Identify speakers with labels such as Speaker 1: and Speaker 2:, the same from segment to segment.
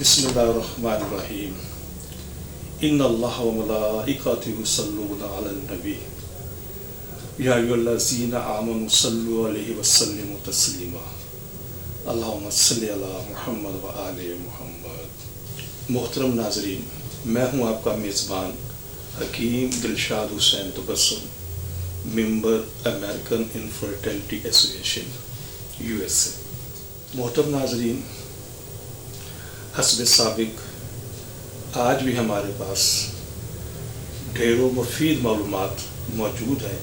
Speaker 1: बिस्मिल्लाहिर्रहमानिर्रहीम। इन्नल्लाह व मलाइकतहु युसल्लूना अलन नबी या अय्युहल्लज़ीना आमनु सल्लु अलैहि व सल्लिमु तस्लीमा। अल्लाहुम्मा सल्लि अला मुहम्मद व आले मुहम्मद। मोहतरम नाज़रीन, मैं हूँ आपका मेज़बान Hakim Dilshad Hussain Tabassum, member American infertility association USA। मोहतरम नाज़रीन, हस्ब साबिक आज भी हमारे पास ढेरों मुफीद मालूमात मौजूद हैं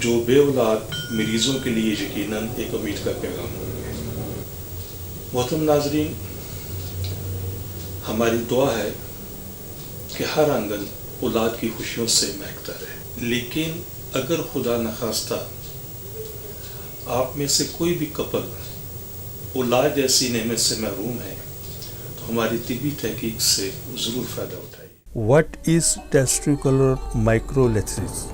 Speaker 1: जो बेऔलाद मरीज़ों के लिए यकीनन एक उम्मीद का पैगाम होंगे। मोहतरम नाज़रीन, हमारी दुआ है कि हर आंगन औलाद की खुशियों से महकता रहे, लेकिन अगर खुदा न खास्ता आप में से कोई भी कपल औलाद जैसी नेमत से महरूम है तो हमारी तिबी तहकीक से ज़रूर फ़ायदा उठाइए।
Speaker 2: What is testicular microlithiasis?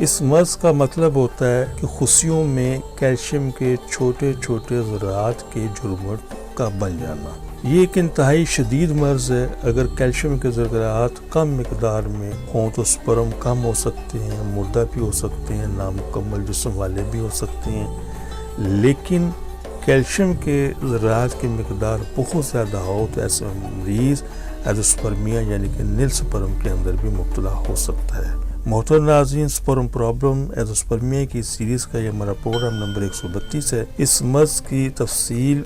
Speaker 2: इस मर्ज़ का मतलब होता है कि खुशियों में कैल्शियम के छोटे छोटे ज़रात के झुरमुट का बन जाना। ये एक इंतहाई शदीद मर्ज़ है। अगर कैल्शियम के ज़रात कम मिकदार में हों तो स्पर्म कम हो सकते हैं, मुर्दा भी हो सकते हैं, नामुकम्मल जिस्म वाले भी हो सकते हैं। लेकिन कैल्शियम के ज़रात की मिकदार बहुत ज़्यादा हो तो ऐसे मरीज़ एज़ोस्पर्मिया यानी कि नील स्पर्म के अंदर भी मुब्तला हो सकता है। मोहतरम नाज़रीन, स्पर्म प्रॉब्लम एज़ोस्पर्मिया की सीरीज़ का ये हमारा प्रोग्राम नंबर 132 है। इस मर्ज़ की तफसील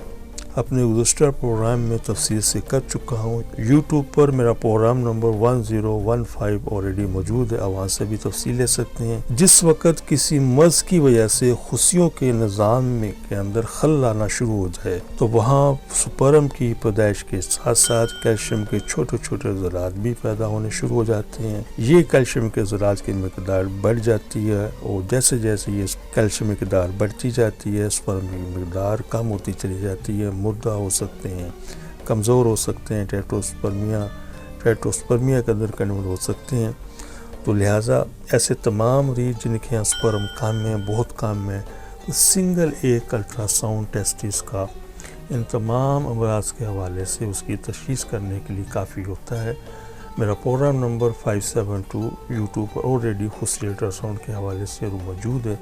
Speaker 2: अपने गुज़श्ता प्रोग्राम में तफसील से कर चुका हूँ। यूट्यूब पर मेरा प्रोग्राम नंबर 1015 ऑलरेडी मौजूद है, आप वहाँ से भी तफसील ले सकते हैं। जिस वक़्त किसी मर्ज़ की वजह से खुशियों के निज़ाम में के अंदर खल आना शुरू हो जाए तो वहाँ स्पर्म की पैदाइश के साथ साथ कैल्शियम के छोटे छोटे ज़रात भी पैदा होने शुरू हो जाते हैं। ये कैल्शियम के ज़रात की मिकदार बढ़ जाती है और जैसे जैसे ये कैल्शियम मिकदार बढ़ती जाती है स्पर्म की मिकदार कम होती चली जाती है। मुर्दा हो सकते हैं, कमज़ोर हो सकते हैं, टेट्रोस्पर्मिया के अंदर कन्वर्ट हो सकते हैं। तो लिहाजा ऐसे तमाम मरीज़ जिनके यहाँ स्पर्म कम है, बहुत कम है, सिंगल एक अल्ट्रासाउंड टेस्ट इसका इन तमाम अमराज के हवाले से उसकी तशख़ीस करने के लिए काफ़ी होता है। मेरा प्रोग्राम नंबर 572 यूट्यूब पर ऑलरेडी खुसरी अल्ट्रासाउंड के हवाले से मौजूद है,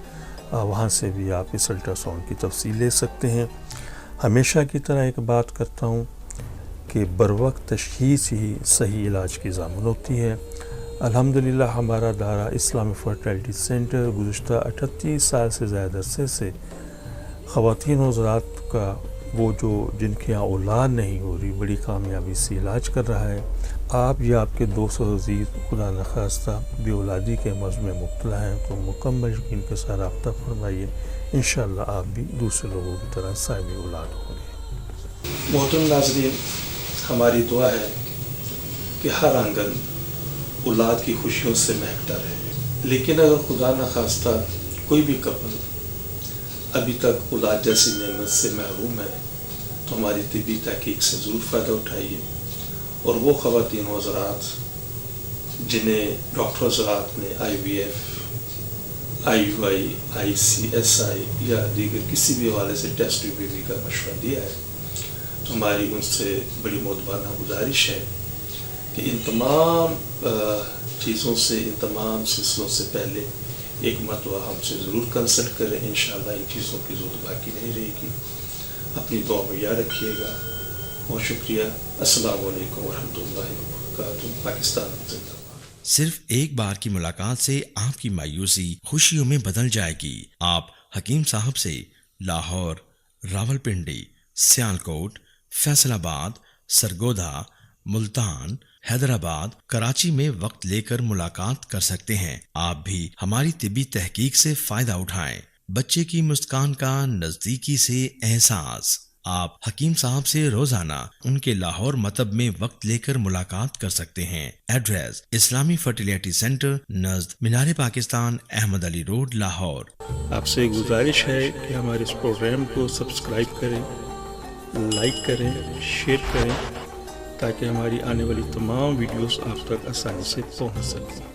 Speaker 2: वहाँ से भी आप इस अल्ट्रासाउंड की तफसील ले सकते हैं। हमेशा की तरह एक बात करता हूँ कि बरवक्त तशख़ीस ही सही इलाज की ज़ामन होती है। अल्हम्दुलिल्लाह हमारा दारा इस्लामी फर्टिलिटी सेंटर गुज़श्ता 38 साल से ज़्यादा अरसे से ख़वातीन हज़रात का वो जो जिनके यहाँ औलाद नहीं हो रही बड़ी कामयाबी से इलाज कर रहा है। आप या आपके दोस्त अज़ीज़ खुदा न खास्ता बेऔलादी के मर्ज़ में मुब्तला हैं तो मुकम्मल यकीन के साथ रब्ता फरमाइए, इंशाअल्लाह आप भी दूसरे लोगों की तरह साहिब औलाद होंगे।
Speaker 1: मोहतरम नाज़रीन, हमारी दुआ है कि हर आंगन औलाद की खुशियों से महकता रहे, लेकिन अगर खुदा न खास्ता कोई भी कपल अभी तक औलाद जैसी नेमत से महरूम है तो हमारी तिबी तहकीक से ज़रूर फ़ायदा उठाइए। और वो ख़वातीन हज़रात जिन्हें डॉक्टर हज़रात ने IVF, IUI, ICSI या दीगर किसी भी हवाले से टेस्ट ट्यूब का मशवरा दिया है तो हमारी उनसे बड़ी मोहब्बाना गुजारिश है कि इन तमाम चीज़ों से, इन तमाम सिलसिलों से पहले एक मरतबा हमसे ज़रूर कंसल्ट करें। इंशाअल्लाह इन चीज़ों की ज़रूरत बाकी नहीं रहेगी। अपनी दुआ में याद रखिएगा। बहुत शुक्रिया। अस्सलामु अलैकुम वरहमतुल्लाहि वबरकातुहू। पाकिस्तान जिंदाबाद।
Speaker 3: सिर्फ एक बार की मुलाकात से आपकी मायूसी खुशियों में बदल जाएगी। आप हकीम साहब से लाहौर, रावलपिंडी, सियालकोट, फैसलाबाद, सरगोधा, मुल्तान, हैदराबाद, कराची में वक्त लेकर मुलाकात कर सकते हैं। आप भी हमारी तिब्बी तहकीक से फायदा उठाएं। बच्चे की मुस्कान का नजदीकी से एहसास। आप हकीम साहब से रोजाना उनके लाहौर मतब में वक्त लेकर मुलाकात कर सकते हैं। एड्रेस इस्लामी फर्टिलिटी सेंटर नज़द मीनार पाकिस्तान, अहमद अली रोड, लाहौर।
Speaker 1: आपसे गुजारिश है कि हमारे इस प्रोग्राम को सब्सक्राइब करें, लाइक करें, शेयर करें ताकि हमारी आने वाली तमाम वीडियोस आप तक आसानी से पहुंच सकें।